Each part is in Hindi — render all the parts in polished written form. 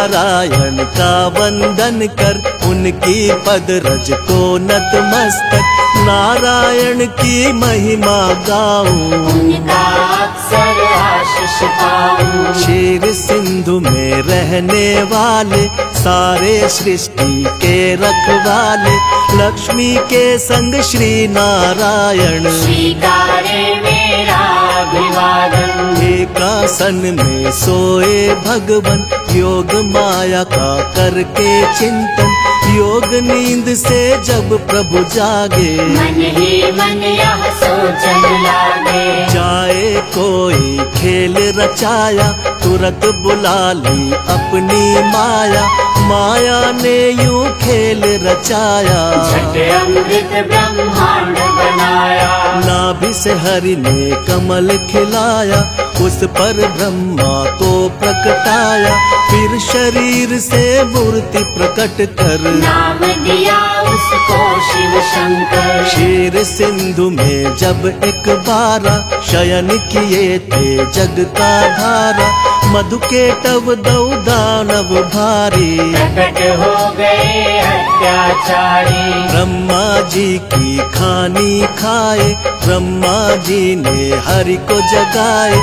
नारायण का वंदन कर, उनकी पद रज को नतमस्तक, नारायण की महिमा गाऊं, उनका अक्सर आशीष पाऊं। क्षीर सिंधु में रहने वाले, सारे सृष्टि के रखवाले, लक्ष्मी के संग श्री नारायण, स्वीकारे मेरा अभिवादन। एकासन में सोए भगवन, योग माया का करके चिंतन, योग नींद से जब प्रभु जागे, मन ही मन यह सोचन लागे। जाए कोई खेल रचाया, तुरंत बुला ली अपनी माया, माया ने यूं खेल रचाया, झट अमृत ब्रह्मांड बनाया। नाभि से हरि ने कमल खिलाया, उस पर ब्रह्मा को प्रकटाया, फिर शरीर से मूर्ति प्रकट कर, नाम दिया उसको शिव शंकर। क्षीर सिंधु में जब एक बारा, शयन किए थे जग का धारा, मधु के टव दौ दानव भारी, प्रकट हो गए अत्याचारी। ब्रह्मा जी की खानी खाए, ब्रह्मा जी ने हरि को जगाए,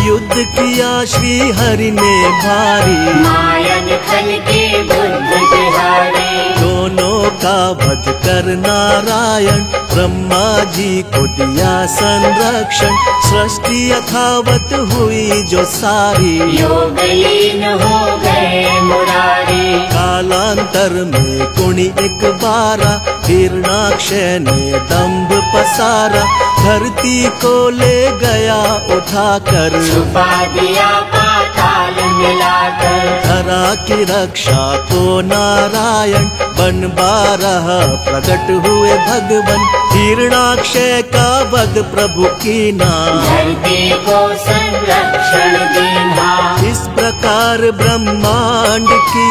युद्ध किया श्री हरि ने भारी, मायन खल के बुद्ध बिहारी। दोनों का वध कर नारायण, ब्रह्मा जी को दिया संरक्षण, सृष्टि यथावत हुई जो सारी, योग लीन हो गए मुरारी। कालांतर में कुणी एक बारा, हिरणाक्ष ने दंभ पसारा, धरती को ले गया उठाकर, छुपा दिया पाताल मिलाकर। धरा की रक्षा को नारायण, बन बारह प्रकट हुए भगवन, हिरणाक्ष का वध प्रभु कीना, धरती को संरक्षण देना। इस प्रकार ब्रह्मांड की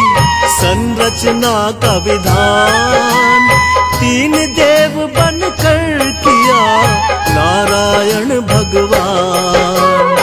संरचना का विधान, तीन देव बनकर किया नारायण भगवान।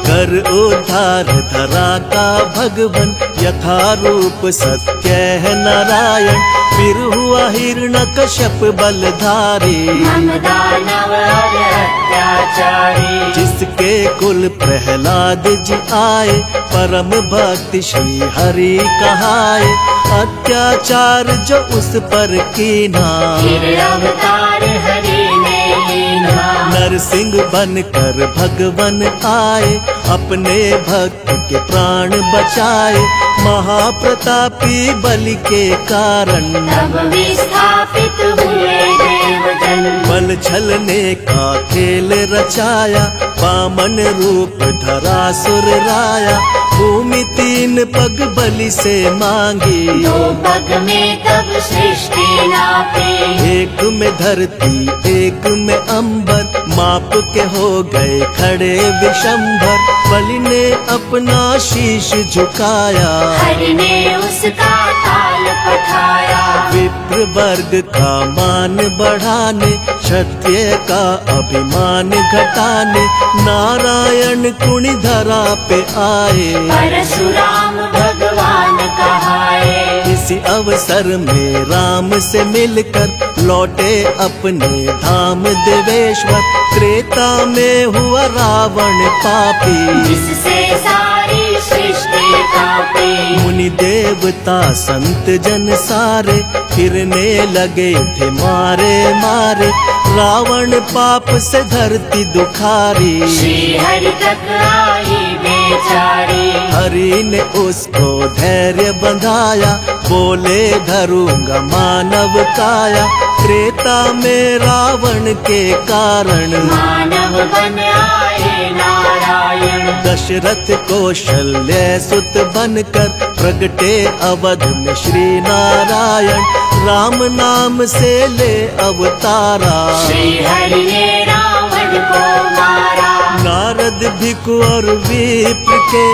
कर उद्धार धरा का भगवन, यथा रूप सत्य है नारायण, फिर हुआ हिरण्यकश्यप बलधारी, हम दानव और अत्याचारी। जिसके कुल प्रहलाद जी आए, परम भक्ति श्री हरि कहाए, अत्याचार जो उस पर कीना, फिर अवतार हरि ने लीना। नरसिंह बनकर भगवन आए, अपने भक्त के प्राण बचाए, महाप्रतापी बलि के कारण, तब विस्थापित हुए देवजन। बल छलने का खेल रचाया, वामन रूप धरा सुर राया, भूमि तीन पग बलि से मांगी, दो पग में तब सृष्टि नापी। एक में धरती एक में अंबर, माप के हो गए खड़े विशंभर, बलि ने अपना शीश झुकाया, हरि ने उसका ताल पठाया। विप्र वर्ग का मान बढ़ाने, क्षत्रिय का अभिमान घटाने, नारायण कुणी धरा पे आए, परशुराम भगवान कहाए। इसी अवसर में राम से मिलकर लौटे अपने धाम देवेश्वर, त्रेता में हुआ रावण पापी, जिससे सारी सृष्टि कांपी। मुनि देवता संत जन सारे, फिरने लगे थे मारे मारे, रावण पाप से धरती दुखारी, श्री हरि तक आई बेचारी। हरि ने उसको धैर्य बंधाया, बोले धरूंगा मानव काया, त्रेता में रावण के कारण, मानव बन आए नारायण। दशरथ कौशल्य सुत बनकर, प्रगटे अवध में श्री नारायण, राम नाम से ले अवतारा, श्री हरि ने रावण को मारा। नारद भिक्षु और विप्र के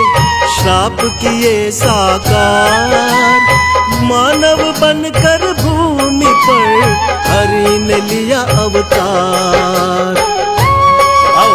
श्राप किए साकार, मानव बनकर भूमि पर हरि ने लिया अवतार। आओ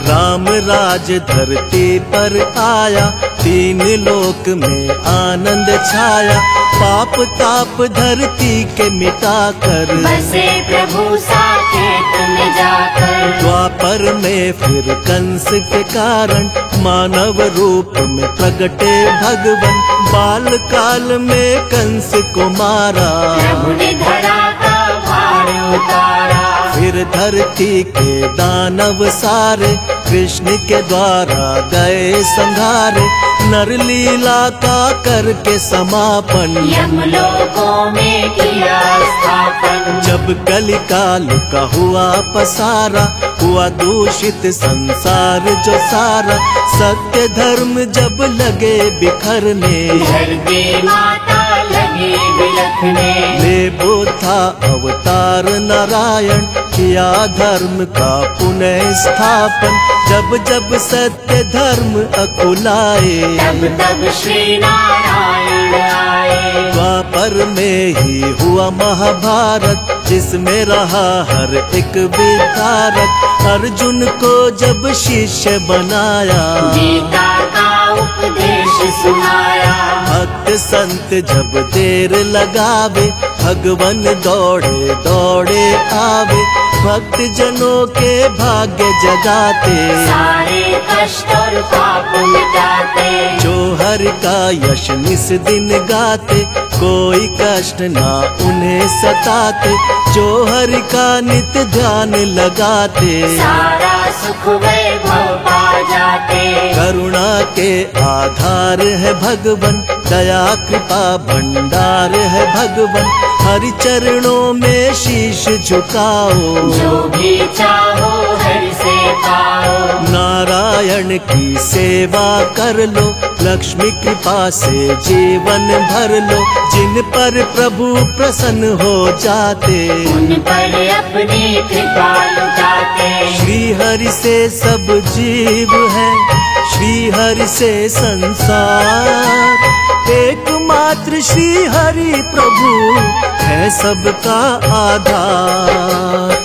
राम राज धरती पर आया, तीन लोक में आनंद छाया। पाप ताप धरती के मिटाकर बसे प्रभु साकेत में जाकर। द्वापर में फिर कंस के कारण मानव रूप में प्रगटे भगवन। बाल काल में कंस को मारा, प्रभु ने धरा का भार उतारा। फिर धरती के दानव सारे कृष्ण के द्वारा गए संहारे। नर लीला का करके समापन यमलोकों में किया स्थापन। जब कलिकाल का हुआ पसारा, हुआ दूषित संसार जो सारा। सत्य धर्म जब लगे बिखरने, धरती माता लगी बिलखने। ले था अवतार नारायण, किया धर्म का पुनः स्थापन। जब जब सत्य धर्म अकुलाए, तब तब श्री नारायण आए। द्वापर में ही हुआ महाभारत, जिसमें रहा हर एक विधारक। अर्जुन को जब शिष्य बनाया, गीता का उपदेश सुनाया। भक्त संत जब देर लगावे, भगवन दौड़े दौड़े आवे। भक्त जनों के भाग्य जगाते, सारे कष्ट और पाप मिटाते। जो हरि का यश निस दिन गाते, कोई कष्ट ना उन्हें सताते। जो हरि का नित्य ध्यान लगाते, सारा सुख वैभव पा जाते। करुणा के आधार है भगवन, दया कृपा भंडार है भगवन। हरि चरणों में शीश झुकाओ, जो भी चाहो हरि से पाओ। नारायण की सेवा कर लो, लक्ष्मी कृपा से जीवन भर लो। जिन पर प्रभु प्रसन्न हो जाते, उन पर अपनी कृपा लुटाते। श्री हरि से सब जीव है, श्री हरि से संसार। एकमात्र श्री हरि प्रभु है सबका आधार।